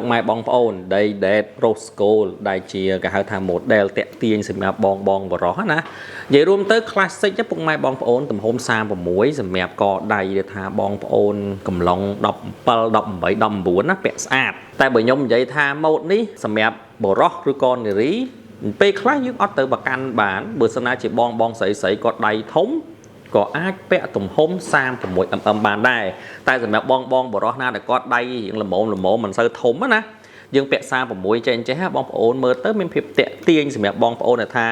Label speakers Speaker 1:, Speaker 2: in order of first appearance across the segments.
Speaker 1: ពុកម៉ែបងប្អូនដែល Rose Gold ដែលជាគេហៅថា model តាក់ទាញសម្រាប់បងបរោះណានិយាយរួមទៅ classic ពុកម៉ែបងប្អូនទំហំ36សម្រាប់កដៃដែលថាបងប្អូនកំឡុង17 18 19ណាពាក់ស្អាតតែបើខ្ញុំនិយាយថា mode នេះសម្រាប់បរោះឬក៏នារីពេលខ្លះយើងអត់ទៅប្រកាន់បានបើសិនណាជាបងស្រីគាត់ដៃធំក៏អាចពាក់ទំហំ 36mm បានដែរតែសម្រាប់បងបរោះណាដែលគាត់ដៃរៀងល្មមមិនសូវធំណាយើងពាក់36ចេះបងប្អូនមើលទៅមានភាពតាក់ទាញសម្រាប់បងប្អូនថា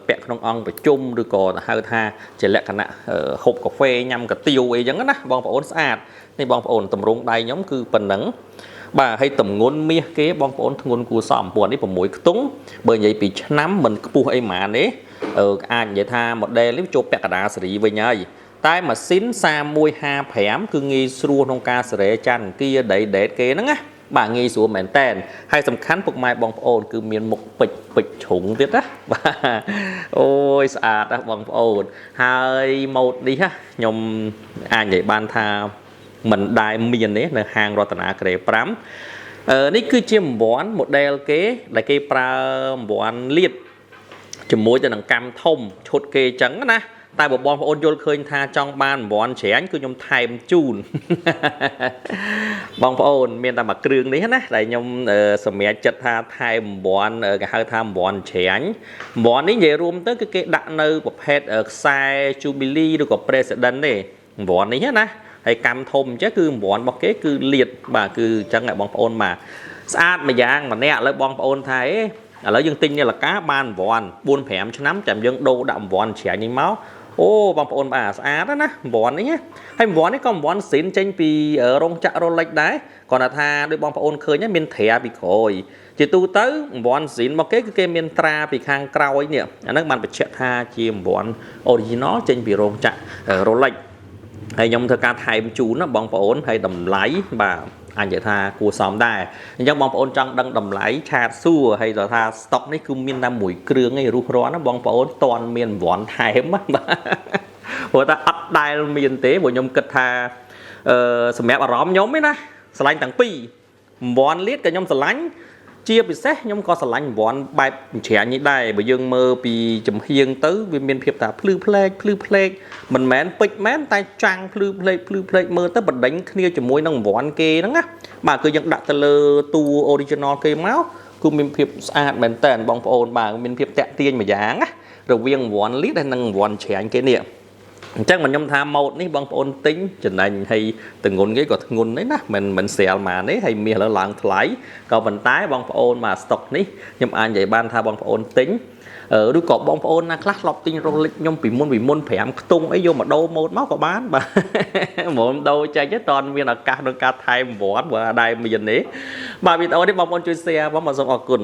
Speaker 1: ពាក់ក្នុងអង្គប្រជុំឬក៏ហៅថាជាលក្ខណៈហូបកាហ្វេញ៉ាំកាទៀវអីចឹងណាបងប្អូនស្អាតនេះបងប្អូនតម្រង់ដៃខ្ញុំគឺប៉ុណ្ណឹងបាទហើយតម្ងន់មាសគេបងប្អូនធ្ងន់គួរសមព្រោះនេះ6ខ្ទង់បើនិយាយពីឆ្នាំមិនខ្ពស់អីហ្មងទេអាចនិយាយថា model នេះចូលពាក់កណ្ដាលស៊េរីវិញហើយតែម៉ាស៊ីន3155គឺងាយស្រួលក្នុងការសេរីច័ន្ទគីដេតគេហ្នឹងណាបាទងាយស្រួលមែនតែនហើយសំខាន់ពុកម៉ែបងប្អូនគឺមានមុខពេជ្រជ្រុងទៀតណាបាទអូយស្អាតណាស់បងប្អូនហើយម៉ូតនេះខ្ញុំអាចនិយាយបានថាមិនដែលមានទេនៅហាងរតនាក្រេ5នេះគឺជាអង្វាន់ model គេដែលគេប្រើអង្វាន់លាតជាមួយទៅនឹងកម្មធំឈុតគេចឹងណាតែបើបងប្អូនយល់ឃើញថាចង់បានអង្វាន់ច្រាញគឺខ្ញុំថែមជូនបងប្អូនមានតែមួយគ្រឿងនេះណាដែលខ្ញុំសម្រេចចិត្តថាថែមអង្វាន់គេហៅថាអង្វាន់ច្រាញអង្វាន់នេះនិយាយរួមទៅគឺគេដាក់នៅប្រភេទខ្សែ Jubilee ឬក៏ President ទេអង្វាន់នេះណាហើយកម្មធំអញ្ចឹងគឺអង្វាន់របស់គេគឺលាតបាទគឺអញ្ចឹងបងប្អូនបាទស្អាតម្យ៉ាងម្នាក់ឥឡូវបងប្អូនថាឥឡូវយើងទិញនាឡិកាបានអង្វាន់ 4-5 ឆ្នាំចាំយើងដូរដាក់អង្វាន់ច្រាញនេះមកអូបងប្អូនបាទស្អាតណាអង្វាន់នេះហើយអង្វាន់នេះក៏អង្វាន់ស៊ីនចេញពីរោងចក្រ Rolex ដែរគាត់ថាដូចបងប្អូនឃើញមានត្រាពីក្រោយជាទូទៅអង្វាន់ស៊ីនមកគេគឺគេមានត្រាពីខាងក្រោយនេះអាហ្នឹងបានបញ្ជាក់ថាជាអង្វាន់ original ចេញពីរោងចក្រ Rolex ហើយខ្ញុំធ្វើការថែមជូនណាបងប្អូនហើយតម្លៃបាទអញនិយាយថាគួរសមដែរអញ្ចឹងបងប្អូនចង់ដឹងតម្លៃឆាតសួរហើយថា stock នេះគឺមានតែមួយគ្រឿងឯងរុះរាន់ណាបងប្អូនតន់មានអង្វាន់ថែមបាទព្រោះថាអត់ដែលមានទេព្រោះខ្ញុំគិតថាសម្រាប់អារម្មណ៍ខ្ញុំឯណាស្រឡាញ់ទាំងពីរអង្វាន់លាតក៏ខ្ញុំស្រឡាញ់ជាពិសេសខ្ញុំក៏ស្រឡាញ់អង្វាន់បែបច្រាញនេះដែរបើយើងមើលពីចំហៀងទៅវាមានភាពថាភ្លឺផ្លេកមិនមែនពេជ្រមែនតែចាំងភ្លឺផ្លេកមើលទៅបដិញគ្នាជាមួយនឹងអង្វាន់គេហ្នឹងណាបាទគឺយើងដាក់ទៅលើតួ original គេមកគឺមានភាពស្អាតមែនតើបងប្អូនបាទមានភាពតាក់ទាញមួយយ៉ាងណារវាងអង្វាន់លាតហើយនិងអង្វាន់ច្រាញគេនេះអញ្ចឹងខ្ញុំថាម៉ូតនេះបងប្អូនទិញចំណេញហើយទងន់គេក៏ធ្ងន់ដែរណាមិនស្រាលម៉ានទេហើយមាសឡើងថ្លៃក៏ប៉ុន្តែបងប្អូនមកស្តុកនេះខ្ញុំអាចនិយាយបានថាបងប្អូនទិញឬក៏បងប្អូនណាខ្លះធ្លាប់ទិញ Rolex ខ្ញុំពីមុន5ខ្ទង់អីយកមកដូរម៉ូតមកក៏បានបាទមកដូរចេញទៅតន់មានឱកាសក្នុងការថែមអង្វាន់បើដែរមានទេបាទវីដេអូនេះបងប្អូនជួយ share បងសូមអរគុណ